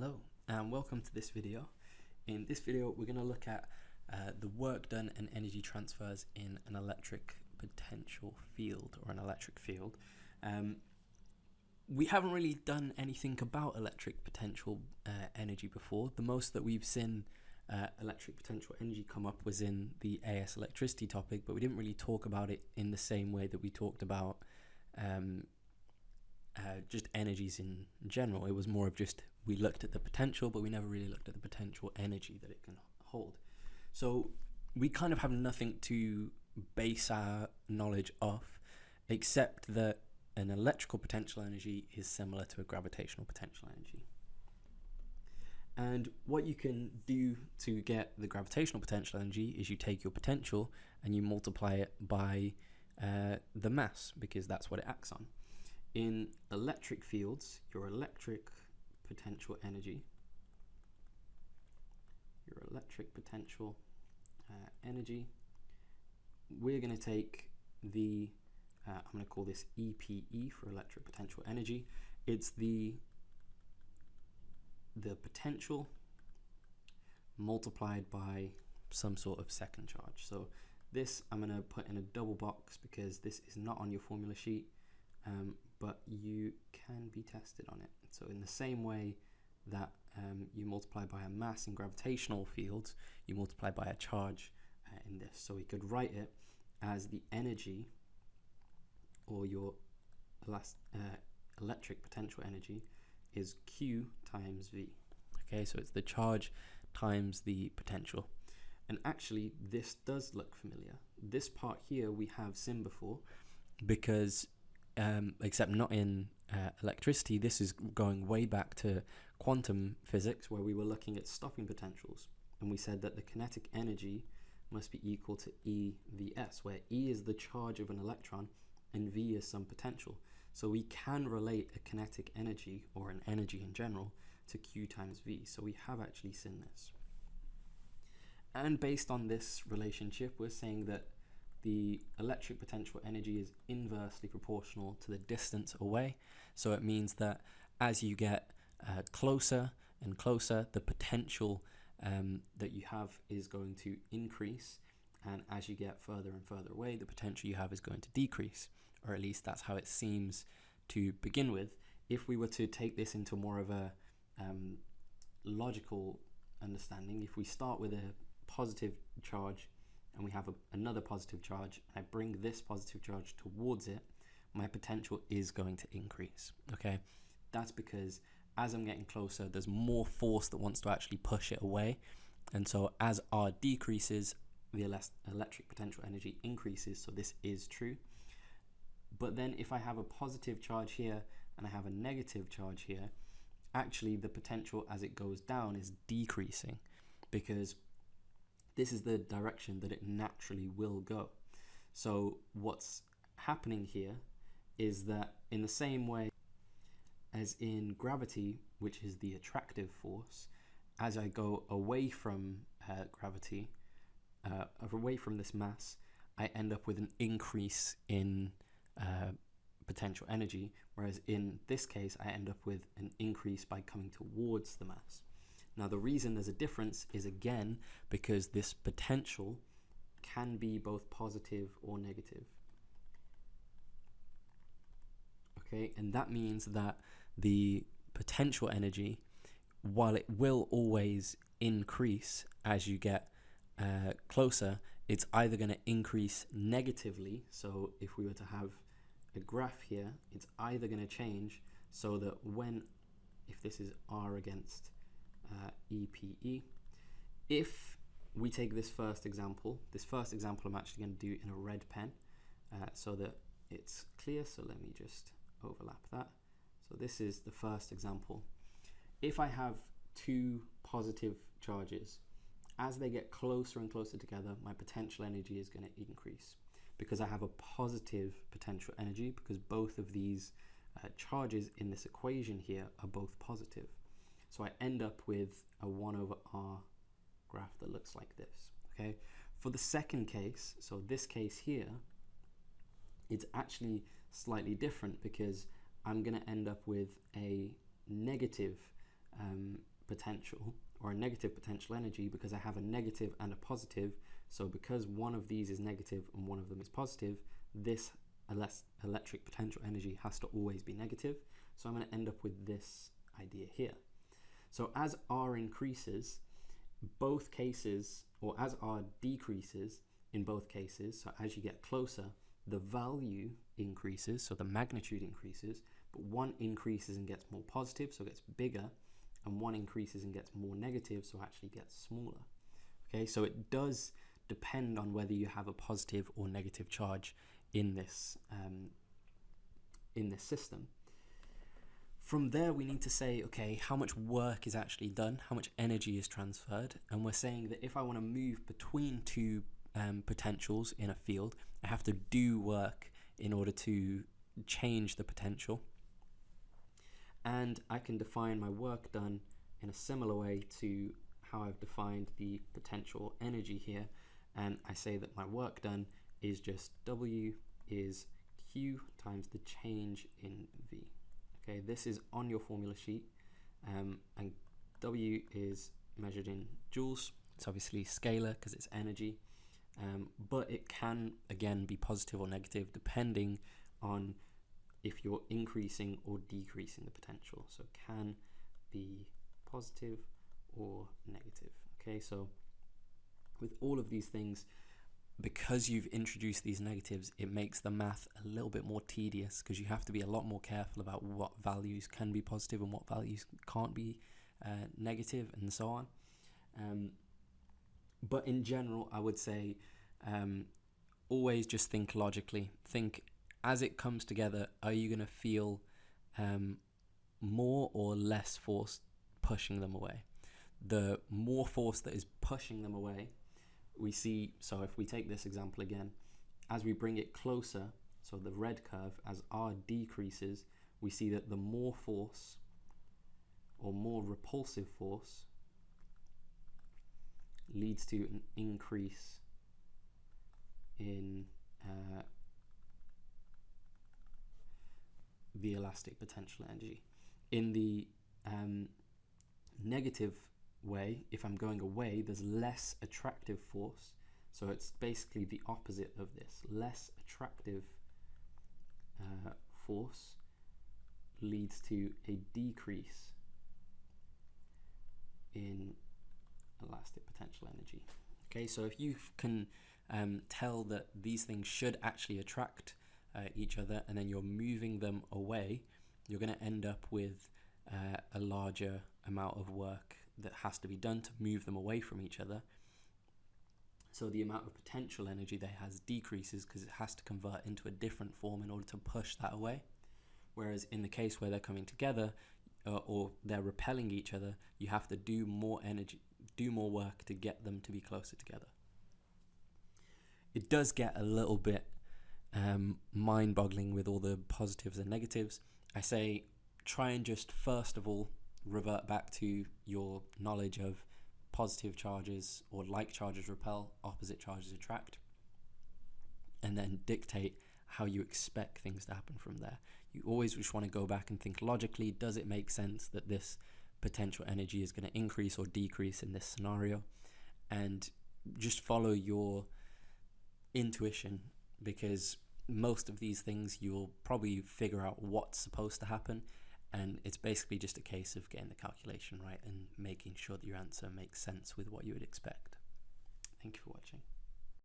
Hello and welcome to this video. In this video we're going to look at the work done and energy transfers in an electric potential field or an electric field. We haven't really done anything about electric potential energy before. The most that we've seen electric potential energy come up was in the AS electricity topic, but we didn't really talk about it in the same way that we talked about just energies in general. It was more of just we looked at the potential, but we never really looked at the potential energy that it can hold. So we kind of have nothing to base our knowledge off, except that an electrical potential energy is similar to a gravitational potential energy. And what you can do to get the gravitational potential energy is you take your potential and you multiply it by the mass, because that's what it acts on. In electric fields, your electric potential energy, we're going to take the, I'm going to call this EPE for electric potential energy. It's the potential multiplied by some sort of second charge. So this I'm going to put in a double box because this is not on your formula sheet. But you can be tested on it. So in the same way that you multiply by a mass in gravitational fields, you multiply by a charge in this. So we could write it as the energy, or your electric potential energy, is Q times V. Okay, so it's the charge times the potential. And actually this does look familiar. This part here we have seen before, because except not in electricity. This is going way back to quantum physics, where we were looking at stopping potentials, and we said that the kinetic energy must be equal to EVS, where E is the charge of an electron and V is some potential. So we can relate a kinetic energy, or an energy in general, to Q times V. So we have actually seen this. And based on this relationship, we're saying that the electric potential energy is inversely proportional to the distance away. So it means that as you get closer and closer, the potential that you have is going to increase. And as you get further and further away, the potential you have is going to decrease. Or at least that's how it seems to begin with. If we were to take this into more of a logical understanding, if we start with a positive charge and we have another positive charge, and I bring this positive charge towards it, my potential is going to increase. Okay, that's because as I'm getting closer, there's more force that wants to actually push it away. And so as R decreases, the electric potential energy increases. So this is true. But then if I have a positive charge here and I have a negative charge here, actually the potential as it goes down is decreasing, because this is the direction that it naturally will go. So what's happening here is that in the same way as in gravity, which is the attractive force, as I go away from gravity, away from this mass, I end up with an increase in potential energy, whereas in this case I end up with an increase by coming towards the mass. Now the reason there's a difference is, again, because this potential can be both positive or negative. Okay, and that means that the potential energy, while it will always increase as you get closer, it's either going to increase negatively. So if we were to have a graph here, it's either going to change so that if this is R against EPE, if we take this first example I'm actually going to do in a red pen so that it's clear. So let me just overlap that. So this is the first example. If I have two positive charges, as they get closer and closer together, my potential energy is going to increase, because I have a positive potential energy, because both of these charges in this equation here are both positive. So I end up with a 1 over R graph that looks like this. Okay. For the second case, so this case here, it's actually slightly different, because I'm going to end up with a negative potential or a negative potential energy because I have a negative and a positive. So because one of these is negative and one of them is positive, this electric potential energy has to always be negative. So I'm going to end up with this idea here. So as R increases, both cases, or as R decreases in both cases, so as you get closer, the value increases, so the magnitude increases, but one increases and gets more positive, so it gets bigger, and one increases and gets more negative, so actually gets smaller. Okay, so it does depend on whether you have a positive or negative charge in this system. From there, we need to say, okay, how much work is actually done, how much energy is transferred, and we're saying that if I want to move between two potentials in a field, I have to do work in order to change the potential. And I can define my work done in a similar way to how I've defined the potential energy here. And I say that my work done is just W is Q times the change in V. Okay, this is on your formula sheet, and W is measured in joules. It's obviously scalar because it's energy, but it can again be positive or negative depending on if you're increasing or decreasing the potential. So it can be positive or negative. Okay, so with all of these things, because you've introduced these negatives, it makes the math a little bit more tedious because you have to be a lot more careful about what values can be positive and what values can't be negative and so on. But in general, I would say always just think logically. Think as it comes together, are you going to feel more or less force pushing them away? The more force that is pushing them away, we see, so if we take this example again, as we bring it closer, so the red curve, as R decreases, we see that the more force or more repulsive force leads to an increase in the elastic potential energy. In the negative way, if I'm going away, there's less attractive force, so it's basically the opposite of this. Less attractive force leads to a decrease in elastic potential energy. Okay, so if you can tell that these things should actually attract each other, and then you're moving them away, you're going to end up with a larger amount of work that has to be done to move them away from each other. So the amount of potential energy they has decreases because it has to convert into a different form in order to push that away. Whereas in the case where they're coming together or they're repelling each other, you have to do more energy, do more work to get them to be closer together. It does get a little bit mind-boggling with all the positives and negatives. I say try and just first of all revert back to your knowledge of positive charges or like charges repel, opposite charges attract, and then dictate how you expect things to happen from there. You always just want to go back and think logically, does it make sense that this potential energy is going to increase or decrease in this scenario? And just follow your intuition, because most of these things you'll probably figure out what's supposed to happen, and it's basically just a case of getting the calculation right and making sure that your answer makes sense with what you would expect. Thank you for watching.